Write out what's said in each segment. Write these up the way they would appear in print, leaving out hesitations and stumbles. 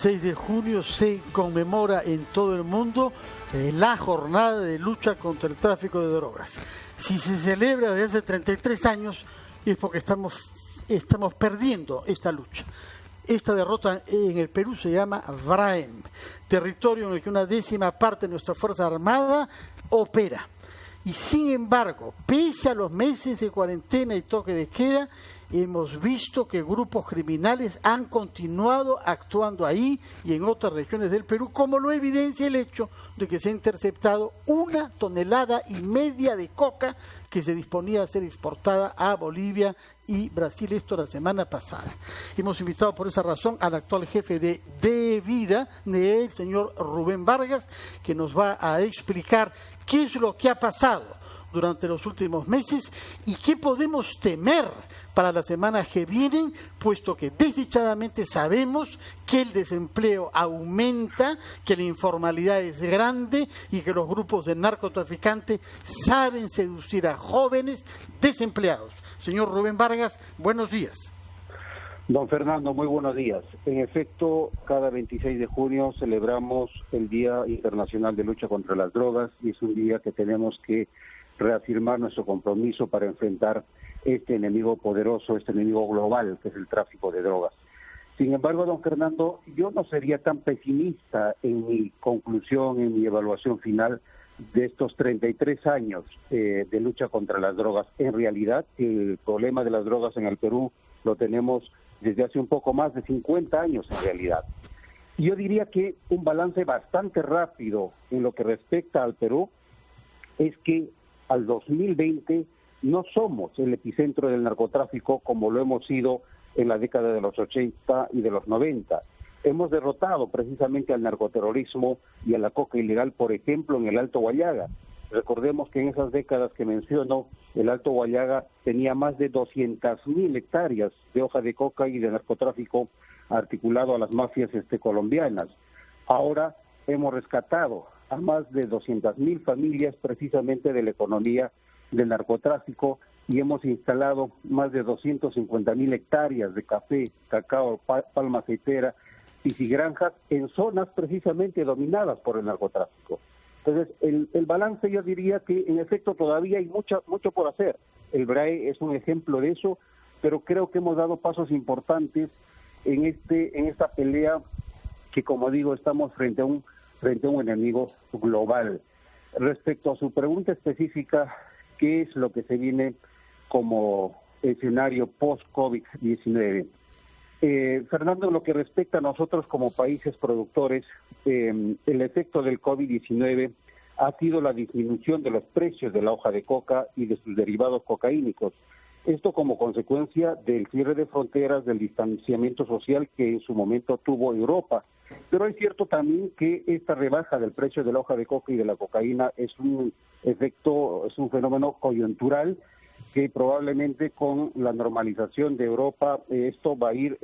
26 de junio se conmemora en todo el mundo la jornada de lucha contra el tráfico de drogas. Si se celebra desde hace 33 años es porque estamos perdiendo esta lucha. Esta derrota en el Perú se llama VRAEM, territorio en el que una 10ª parte de nuestra Fuerza Armada opera. Y sin embargo, pese a los meses de cuarentena y toque de queda, hemos visto que grupos criminales han continuado actuando ahí y en otras regiones del Perú, como lo evidencia el hecho de que se ha interceptado 1,5 toneladas de coca que se disponía a ser exportada a Bolivia y Brasil, esto la semana pasada. Hemos invitado por esa razón al actual jefe de Vida, el señor Rubén Vargas, que nos va a explicar qué es lo que ha pasado durante los últimos meses y qué podemos temer para las semanas que vienen, puesto que desdichadamente sabemos que el desempleo aumenta, que la informalidad es grande y que los grupos de narcotraficantes saben seducir a jóvenes desempleados. Señor Rubén Vargas, buenos días. Don Fernando, muy buenos días. En efecto, cada 26 de junio celebramos el Día Internacional de Lucha contra las Drogas y es un día que tenemos que reafirmar nuestro compromiso para enfrentar este enemigo poderoso, este enemigo global que es el tráfico de drogas. Sin embargo, don Fernando, yo no sería tan pesimista en mi conclusión, en mi evaluación final de estos 33 años de lucha contra las drogas. En realidad, el problema de las drogas en el Perú lo tenemos desde hace un poco más de 50 años en realidad. Yo diría que un balance bastante rápido en lo que respecta al Perú es que al 2020 no somos el epicentro del narcotráfico como lo hemos sido en la década de los 80 y de los 90. Hemos derrotado precisamente al narcoterrorismo y a la coca ilegal, por ejemplo, en el Alto Huallaga. Recordemos que en esas décadas que menciono, el Alto Huallaga tenía más de 200.000 hectáreas de hoja de coca y de narcotráfico articulado a las mafias colombianas. Ahora hemos rescatado a más de 200.000 familias precisamente de la economía del narcotráfico y hemos instalado más de 250.000 hectáreas de café, cacao, palma aceitera, piscigranjas en zonas precisamente dominadas por el narcotráfico. Entonces, el balance yo diría que en efecto todavía hay mucho por hacer. El BRAE es un ejemplo de eso, pero creo que hemos dado pasos importantes en esta pelea que, como digo, estamos frente a un enemigo global. Respecto a su pregunta específica, ¿qué es lo que se viene como escenario post-COVID-19? Fernando, en lo que respecta a nosotros como países productores, el efecto del COVID-19 ha sido la disminución de los precios de la hoja de coca y de sus derivados cocaínicos. Esto como consecuencia del cierre de fronteras, del distanciamiento social que en su momento tuvo Europa. Pero es cierto también que esta rebaja del precio de la hoja de coca y de la cocaína es un fenómeno coyuntural que probablemente con la normalización de Europa esto va a ir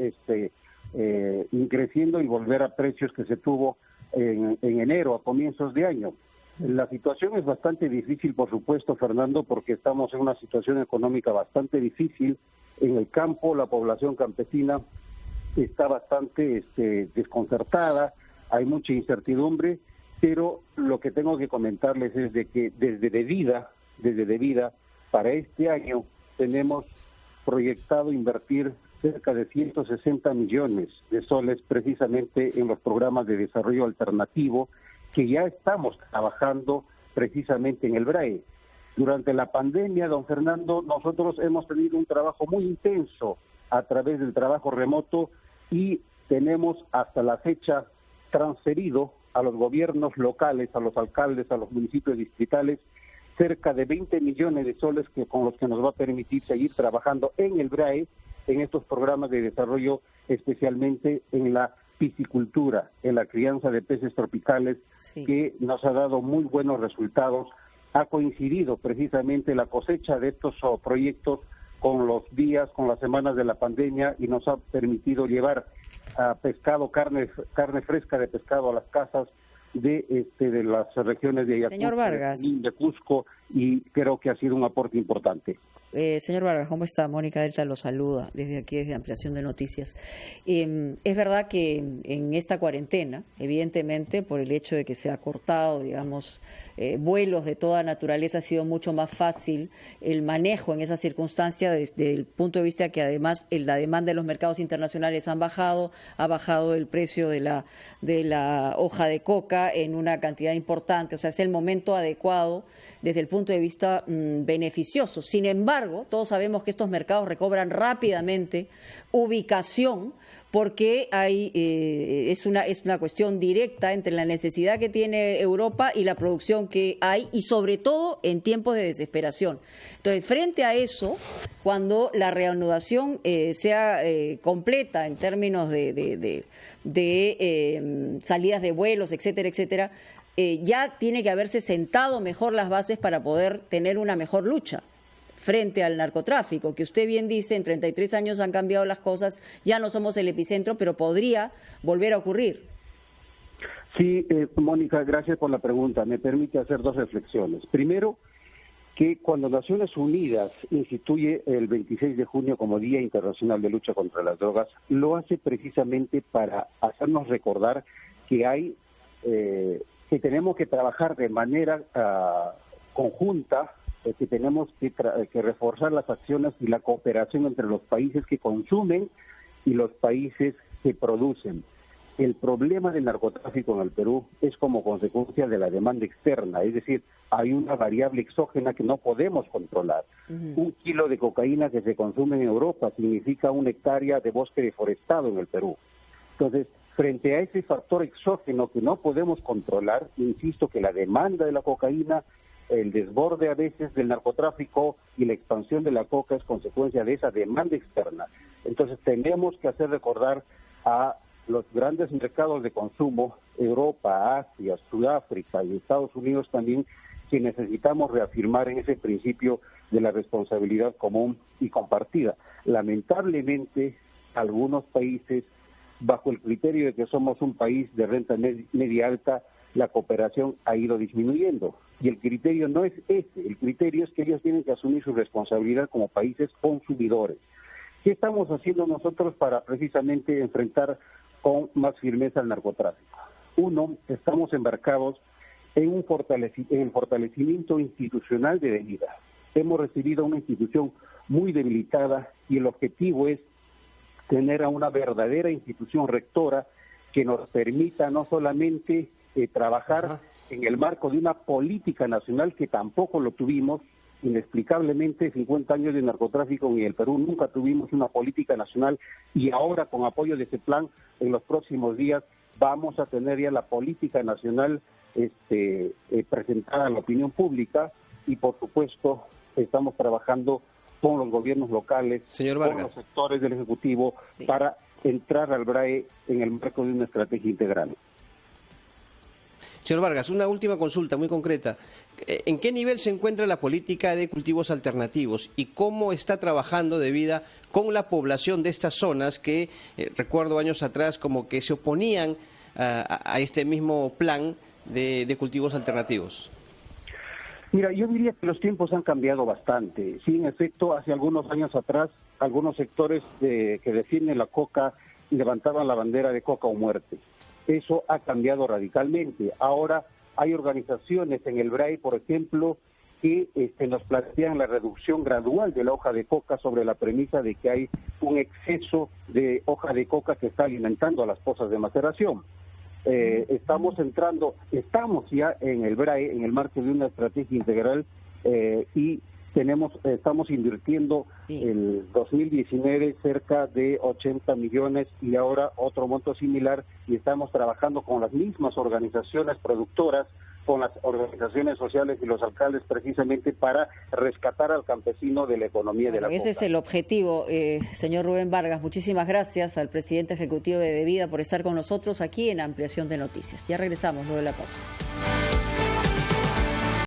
creciendo y volver a precios que se tuvo en enero, a comienzos de año. La situación es bastante difícil, por supuesto, Fernando, porque estamos en una situación económica bastante difícil. En el campo, la población campesina está bastante desconcertada, hay mucha incertidumbre, pero lo que tengo que comentarles es de que desde De Vida, para este año tenemos proyectado invertir cerca de 160 millones de soles precisamente en los programas de desarrollo alternativo que ya estamos trabajando precisamente en el BRAE. Durante la pandemia, don Fernando, nosotros hemos tenido un trabajo muy intenso a través del trabajo remoto y tenemos hasta la fecha transferido a los gobiernos locales, a los alcaldes, a los municipios distritales, cerca de 20 millones de soles con los que nos va a permitir seguir trabajando en el BRAE, en estos programas de desarrollo, especialmente en la piscicultura, en la crianza de peces tropicales, sí, que nos ha dado muy buenos resultados. Ha coincidido precisamente la cosecha de estos proyectos con los días, con las semanas de la pandemia y nos ha permitido llevar pescado, carne fresca de pescado a las casas de las regiones de Ayacucho, señor Vargas, de Cusco, y creo que ha sido un aporte importante. Señor Vargas, ¿cómo está? Mónica Delta lo saluda desde aquí, desde Ampliación de Noticias. Es verdad que en esta cuarentena, evidentemente, por el hecho de que se ha cortado, digamos, vuelos de toda naturaleza, ha sido mucho más fácil el manejo en esa circunstancia desde el punto de vista que además la demanda de los mercados internacionales ha bajado el precio de la hoja de coca en una cantidad importante, o sea, es el momento adecuado desde el punto de vista beneficioso. Sin embargo, todos sabemos que estos mercados recobran rápidamente ubicación porque es una cuestión directa entre la necesidad que tiene Europa y la producción que hay, y sobre todo en tiempos de desesperación. Entonces, frente a eso, cuando la reanudación sea completa en términos de salidas de vuelos, etcétera, etcétera, ya tiene que haberse sentado mejor las bases para poder tener una mejor lucha frente al narcotráfico, que usted bien dice, en 33 años han cambiado las cosas, ya no somos el epicentro, pero podría volver a ocurrir. Sí, Mónica, gracias por la pregunta. Me permite hacer dos reflexiones. Primero, que cuando Naciones Unidas instituye el 26 de junio como Día Internacional de Lucha contra las Drogas, lo hace precisamente para hacernos recordar que que tenemos que trabajar de manera conjunta, que tenemos que reforzar las acciones y la cooperación entre los países que consumen y los países que producen. El problema del narcotráfico en el Perú es como consecuencia de la demanda externa, es decir, hay una variable exógena que no podemos controlar. Un kilo de cocaína que se consume en Europa significa 1 hectárea de bosque deforestado en el Perú. Entonces, frente a ese factor exógeno que no podemos controlar, insisto que la demanda de la cocaína, el desborde a veces del narcotráfico y la expansión de la coca es consecuencia de esa demanda externa. Entonces tenemos que hacer recordar a los grandes mercados de consumo, Europa, Asia, Sudáfrica y Estados Unidos también, que necesitamos reafirmar en ese principio de la responsabilidad común y compartida. Lamentablemente, algunos países, bajo el criterio de que somos un país de renta media alta, la cooperación ha ido disminuyendo. Y el criterio no es ese, el criterio es que ellos tienen que asumir su responsabilidad como países consumidores. ¿Qué estamos haciendo nosotros para precisamente enfrentar con más firmeza al narcotráfico? Uno, estamos embarcados en el fortalecimiento institucional de Devida. Hemos recibido una institución muy debilitada y el objetivo es tener a una verdadera institución rectora que nos permita no solamente trabajar en el marco de una política nacional, que tampoco lo tuvimos, inexplicablemente 50 años de narcotráfico en el Perú, nunca tuvimos una política nacional, y ahora con apoyo de ese plan, en los próximos días vamos a tener ya la política nacional presentada a la opinión pública, y por supuesto estamos trabajando con los gobiernos locales, con los sectores del Ejecutivo, para entrar al BRAE en el marco de una estrategia integral. Señor Vargas, una última consulta muy concreta. ¿En qué nivel se encuentra la política de cultivos alternativos y cómo está trabajando Devida con la población de estas zonas que, recuerdo años atrás, como que se oponían a este mismo plan de cultivos alternativos? Mira, yo diría que los tiempos han cambiado bastante. Sí, en efecto, hace algunos años atrás, algunos sectores que defienden la coca levantaban la bandera de coca o muerte. Eso ha cambiado radicalmente. Ahora hay organizaciones en el BRAE, por ejemplo, que nos plantean la reducción gradual de la hoja de coca sobre la premisa de que hay un exceso de hoja de coca que está alimentando a las pozas de maceración. Estamos ya en el BRAE, en el marco de una estrategia integral, y estamos invirtiendo el 2019 cerca de 80 millones y ahora otro monto similar, y estamos trabajando con las mismas organizaciones productoras, con las organizaciones sociales y los alcaldes, precisamente para rescatar al campesino de la economía de la coca. Ese es el objetivo, señor Rubén Vargas. Muchísimas gracias al presidente ejecutivo de Devida por estar con nosotros aquí en Ampliación de Noticias. Ya regresamos luego de la pausa.